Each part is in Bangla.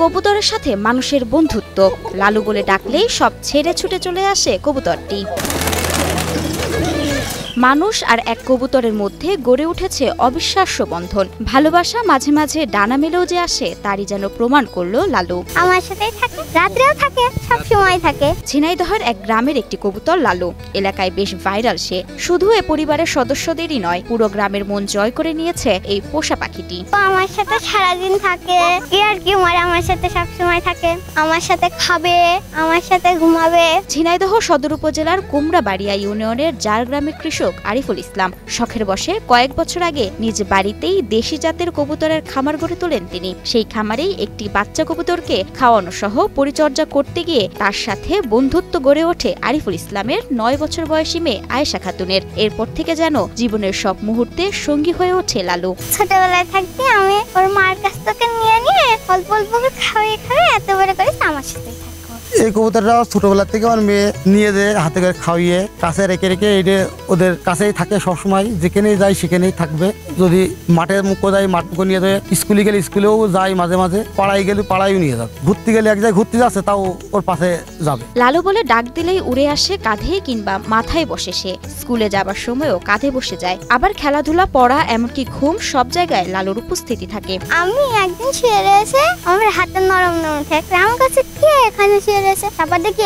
কবুতরের সাথে মানুষের বন্ধুত্ব, লালু বলে ডাকলেই সব ছেড়ে ছুটে চলে আসে কবুতরটি। মানুষ আর এক কবুতরের মধ্যে গড়ে উঠেছে অবিশ্বাস্য বন্ধন। ভালোবাসা মাঝে মাঝে ডানা মেলেও যে আসে তারই যেন প্রমাণ করলো লালু। আমার সাথেই থাকে, রাত্রেও থাকে, সব সময় থাকে। ঝিনাইদহের এক গ্রামের একটি কবুতর লালু, এলাকায় বেশ ভাইরাল সে। শুধু এ পরিবারের সদস্যদেরই নয়, পুরো গ্রামের মন জয় করে নিয়েছে এই পোষা পাখিটি। আমার সাথে সারাদিন থাকে, কি আর কি মারে, আমার সাথে সব সময় থাকে, আমার সাথে খাবে, আমার সাথে ঘুমাবে। ঝিনাইদহ সদর উপজেলার কুমড়াবাড়িয়া ইউনিয়নের জার গ্রামের কৃষক আরিফুল ইসলাম শখের বসে কয়েক বছর আগে নিজ বাড়িতেই দেশি জাতের কবুতরের খামার গড়ে তোলেন তিনি। সেই খামারেই একটি বাচ্চা কবুতরকে খাওয়ানো সহ পরিচর্যা করতে গিয়ে তার সাথে বন্ধুত্ব গড়ে ওঠে আরিফুল ইসলামের 9 বছর বয়সী মেয়ে আয়েশা খাতুনের। এরপর থেকে যেন জীবনের সব মুহূর্তে সঙ্গী হয়ে ওঠে লালু। ছোটবেলায় থাকতে আমি ওর মার কাছ থেকে নিয়ে অল্প অল্প করে খাওয়াই এত বড় করে আমার সাথে। এই কবুতরটা ছোটবেলা থেকে আমার মেয়ে নিয়ে যে হাতে করে খাওয়িয়ে কাছে রেখে রেখে এটা ওদের কাছেই থাকে সবসময়, যেখানেই যাই সেখানেই থাকবে। যদি মাঠের মুখো যাই মাঠ মুখো নিয়ে যাবে, স্কুলে গেলে স্কুলেও যাই, মাঝে মাঝে পাড়ায় গেলে পাড়ায়ও নিয়ে যাবে, ঘুরতে গেলে এক জায়গায় ঘুরতে যাচ্ছে তাও ওর পাশে যাবে। লালু বলে ডাক দিলেই উড়ে আসে কাঁধে কিংবা মাথায় বসে সে। স্কুলে যাবার সময়ও কাঁধে বসে যায়। আবার খেলাধুলা, পড়া, এমনকি ঘুম, সব জায়গায় লালুর উপস্থিতি থাকে। আমি একদিন শুয়ে রয়েছে, আমার হাতে নরম নরম থাকে, আমার কাছে কে এখানে শুয়ে রয়েছে, তারপর দেখি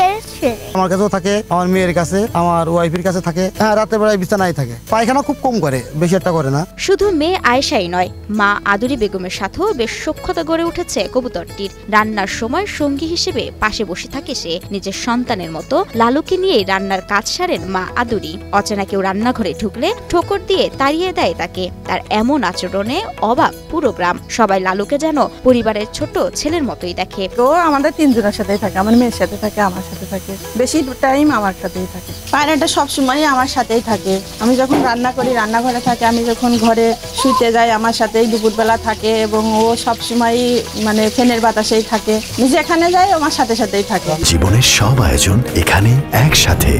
আমার কাছেও থাকে, আমার মেয়ের কাছে, আমার ওয়াইফের কাছে থাকে। হ্যাঁ, রাতের বেলায় বিছানায় থাকে। পায়খানা খুব কম করে, বেশি একটা করে না। শুধু মেয়ে আয়েশাই নয়, মা আদুরি বেগমের সাথেও বেশ সখ্যতা গড়ে উঠেছে কবুতরটির। রান্নার সময় সঙ্গী হিসেবে পাশে বসে থাকে সে। নিজের সন্তানের মতো লালুকে নিয়ে রান্নার কাজ সারেন মা আদুরি। অচেনা কেউ রান্নাঘরে ঢুকলে ঠোকর দিয়ে তাড়িয়ে দেয় তাকে। তার এমন আচরণে অবাক পুরো গ্রাম। সবাই লালুকে যেন পরিবারের ছোট ছেলের মতোই দেখে। তো আমাদের তিনজনের সাথেই থাকে, আমার মেয়ের সাথে থাকে, আমার সাথে থাকে, বেশি টাইম আমার সাথেই থাকে। পায়রাটা সবসময় আমার সাথেই থাকে। আমি যখন রান্না করি রান্নাঘরে থাকে, আমি যখন ঘরে শুতে যাই আমার সাথেই দুপুরবেলা থাকে, এবং ও সবসময় মানে ফ্যানের বাতাসেই থাকে। আমি যেখানে যাই আমার সাথে সাথেই থাকে। জীবনের সব আয়োজন এখানে একসাথে।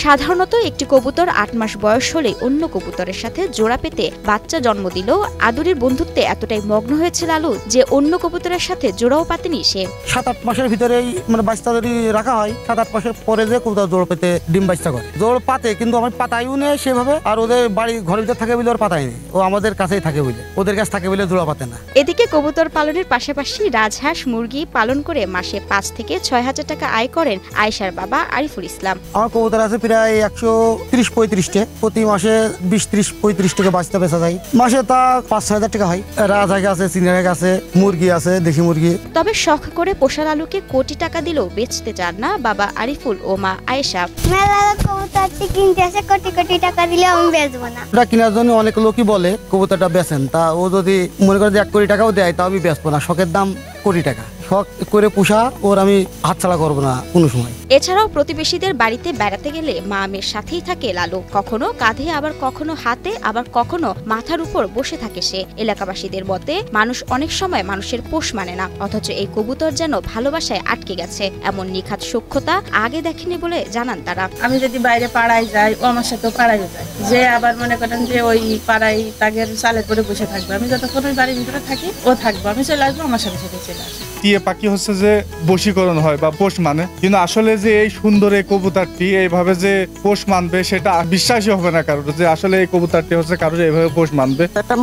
সাধারণত একটি কবুতর 8 মাস বয়স হলে অন্য কবুতরের সাথে জোড়া পেতে বাচ্চা জন্ম দিলেও আদুরির বন্ধুত্বে এতটাই মগ্ন হয়েছে লালু যে অন্য কবুতরের সাথে জোড়াও পাতেনি সে। 7-8 মাসের ভিতরেই মানে বাচ্চা যদি রাখা হয়, 7-8 মাসের পরে যে কবুতর জোড় পেতে ডিম বাচ্চা করে। জোড় পাতে, কিন্তু আমার পাতাইও নেই সেভাবে। আর ওদের বাড়ি ঘরের ভিতরে থাকে বলে ওর পাতাই নেই, ও আমাদের কাছেই থাকে বলে, ওদের কাছে থাকে বলে জোড়া পাতে না। এদিকে কবুতর পালনের পাশাপাশি রাজহাঁস, মুরগি পালন করে মাসে 5 থেকে 6 হাজার টাকা আয় করেন আয়েশার বাবা আরিফুল ইসলাম। আমার কবুতর আছে প্রায় 130-35টা, প্রতি মাসে 20-30-35 টাকা বাচ্চা বেচা যায়। মাসে তা 5-6 হাজার টাকা হয়। রাজহাঁস আছে, চিনাহাঁস আছে, মুরগি আছে, দেশি মুরগি। তবে শখ করে পোষা লালুকে কোটি টাকা দিলেও বেচতে চান না বাবা আরিফুল ও মা আয়েশা। মেলা কবুতরটি কিনতে আসে, কোটি কোটি টাকা দিলে আমি বেচবো না। ওটা কেনার জন্য অনেক লোকই বলে কবুতরটা বেচেন, তা ও যদি মনে করে যে 1 কোটি টাকাও দেয় তাও আমি বেচবো না। শখের দাম কোটি টাকা, শখ করে পোষা, ওর আমি হাতছাড়া করবো না কোনো সময়। এছাড়াও প্রতিবেশীদের বাড়িতে বেড়াতে গেলে মা মেয়ের সাথেই থাকে লালু। কখনো কাঁধে, আবার কখনো হাতে, আবার কখনো মাথার উপর বসে থাকে সে। এলাকাবাসীদের মতে মানুষ অনেক সময় মানুষের পোষ মানে না, অথচ এই কবুতর যেন ভালোবাসায় আটকে গেছে। এমন নিখাত সূক্ষ্মতা আগে দেখেনি বলে জানান তারা। আমি যদি বাইরে পাড়ায় যাই, ও আমার সাথে পাড়ায় যায়, যে আবার মনে করেন যে ওই পাড়ায় তাগের চালের পরে বসে থাকবে। আমি যতক্ষণ ওই বাড়ির ভিতরে থাকি ও থাকবো, আমি চলে আসবো, আমার সাথে সাথে চলে আসবো। টিয়া পাখি হচ্ছে যে বশীকরণ হয় বা পোষ মানে, কিন্তু আসলে যে এই সুন্দর এই কবুতরটি এইভাবে যে পোষ মানবে সেটা বিশ্বাসই হবে না কারোর, যে আসলে এই কবুতরটি হচ্ছে কারোর এইভাবে পোষ মানবে। একটা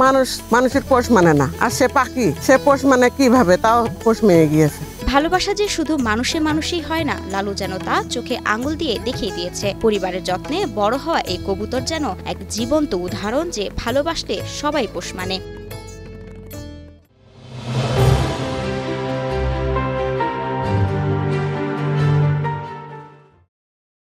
মানুষের পোষ মানে না, আর সে পাখি, সে পোষ মানে কিভাবে, তাও পোষ মেয়ে গিয়েছে। ভালোবাসা যে শুধু মানুষে মানুষই হয় না, লালু যেন তা চোখে আঙুল দিয়ে দেখিয়ে দিয়েছে। পরিবারের যত্নে বড় হওয়া এই কবুতর যেন এক জীবন্ত উদাহরণ যে ভালোবাসলে সবাই পোষ মানে।